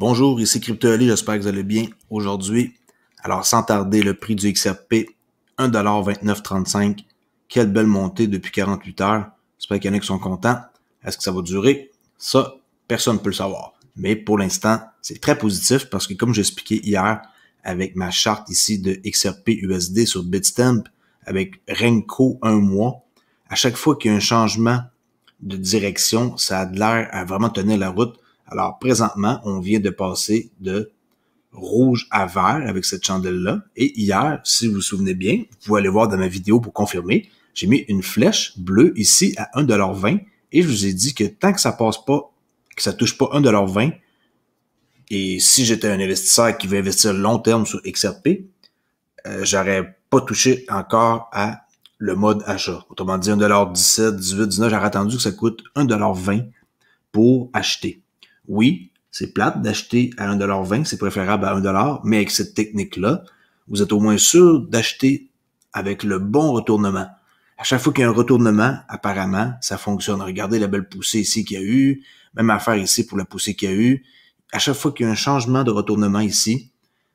Bonjour, ici Crypto Ali, j'espère que vous allez bien aujourd'hui. Alors, sans tarder, le prix du XRP, 1,2935 $. Quelle belle montée depuis 48 heures. J'espère qu'il y en a qui sont contents. Est-ce que ça va durer? Ça, personne ne peut le savoir. Mais pour l'instant, c'est très positif parce que comme j'ai expliqué hier avec ma charte ici de XRP USD sur Bitstamp, avec Renko 1 mois, à chaque fois qu'il y a un changement de direction, ça a l'air à vraiment tenir la route. Alors, présentement, on vient de passer de rouge à vert avec cette chandelle-là. Et hier, si vous vous souvenez bien, vous pouvez aller voir dans ma vidéo pour confirmer, j'ai mis une flèche bleue ici à 1,20 $ et je vous ai dit que tant que ça passe pas, que ça touche pas 1,20 $, et si j'étais un investisseur qui veut investir long terme sur XRP, j'aurais pas touché encore à le mode achat. Autrement dit, 1,17 $, 18, 19, j'aurais attendu que ça coûte 1,20 $ pour acheter. Oui, c'est plate d'acheter à 1,20 $, c'est préférable à 1 $, mais avec cette technique-là, vous êtes au moins sûr d'acheter avec le bon retournement. À chaque fois qu'il y a un retournement, apparemment, ça fonctionne. Regardez la belle poussée ici qu'il y a eu, même affaire ici pour la poussée qu'il y a eu. À chaque fois qu'il y a un changement de retournement ici,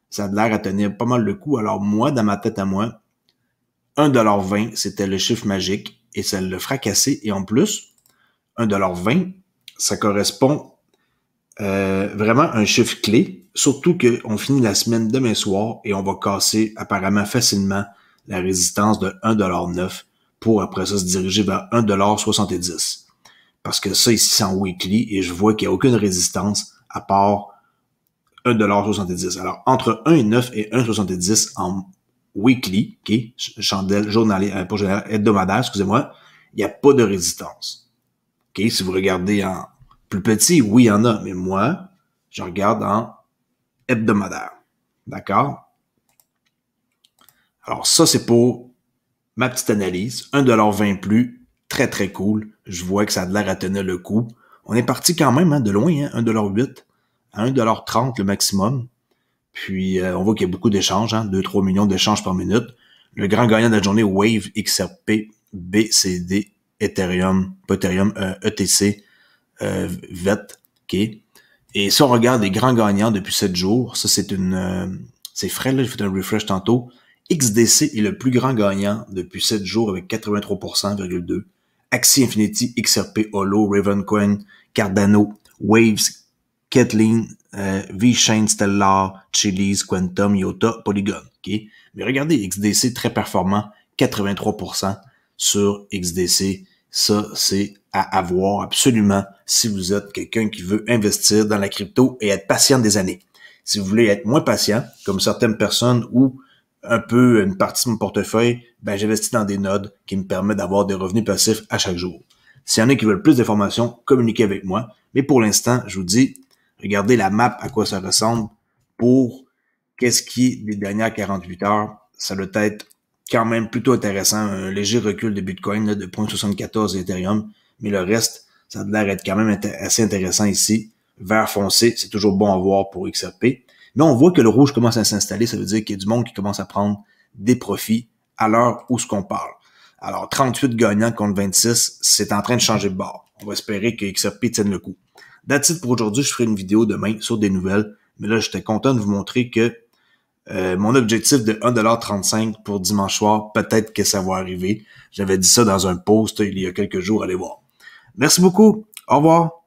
ça a l'air à tenir pas mal le coup. Alors moi, dans ma tête à moi, 1,20 $, c'était le chiffre magique et ça l'a fracassé. Et en plus, 1,20 $, ça correspond vraiment à un chiffre clé, surtout qu'on finit la semaine demain soir et on va casser apparemment facilement la résistance de 1,9 $ pour après ça se diriger vers 1,70 $. Parce que ça ici c'est en weekly et je vois qu'il n'y a aucune résistance à part 1,70 $. Alors entre 1,9 et 1,70 $ en weekly, ok, chandelle journalière, pas journalière, hebdomadaire, excusez-moi, il n'y a pas de résistance. Ok, si vous regardez en plus petit, oui, il y en a, mais moi, je regarde en hebdomadaire. D'accord? Alors ça, c'est pour ma petite analyse. 1,20 $ plus, très très cool. Je vois que ça a l'air à tenir le coup. On est parti quand même de loin, 1,8 $ à 1,30 $ le maximum. Puis on voit qu'il y a beaucoup d'échanges, 2-3 millions d'échanges par minute. Le grand gagnant de la journée, Wave, XRP, BCD, Ethereum, pas Ethereum, ETC, VET, ok. Et si on regarde les grands gagnants depuis 7 jours, ça c'est c'est frais là, j'ai fait un refresh tantôt. XDC est le plus grand gagnant depuis 7 jours avec 83,2%. Axie Infinity, XRP, Holo, Ravencoin, Cardano, Waves, Kathleen, VeChain, Stellar, Chiliz, Quantum, Iota, Polygon, ok. Mais regardez, XDC très performant, 83% sur XDC. Ça, c'est à avoir absolument si vous êtes quelqu'un qui veut investir dans la crypto et être patient des années. Si vous voulez être moins patient, comme certaines personnes ou un peu une partie de mon portefeuille, ben j'investis dans des nodes qui me permettent d'avoir des revenus passifs à chaque jour. S'il y en a qui veulent plus d'informations, communiquez avec moi. Mais pour l'instant, je vous dis, regardez la map à quoi ça ressemble pour qu'est-ce qui est des dernières 48 heures. Ça doit être quand même plutôt intéressant, un léger recul de Bitcoin là, de 0,74 Ethereum, mais le reste, ça a l'air d'être quand même assez intéressant ici. Vert foncé, c'est toujours bon à voir pour XRP. Mais on voit que le rouge commence à s'installer, ça veut dire qu'il y a du monde qui commence à prendre des profits à l'heure où ce qu'on parle. Alors, 38 gagnants contre 26, c'est en train de changer de bord. On va espérer que XRP tienne le coup. That's it pour aujourd'hui, je ferai une vidéo demain sur des nouvelles, mais là, j'étais content de vous montrer que mon objectif de 1,35 $ pour dimanche soir, peut-être que ça va arriver. J'avais dit ça dans un post il y a quelques jours, allez voir. Merci beaucoup, au revoir.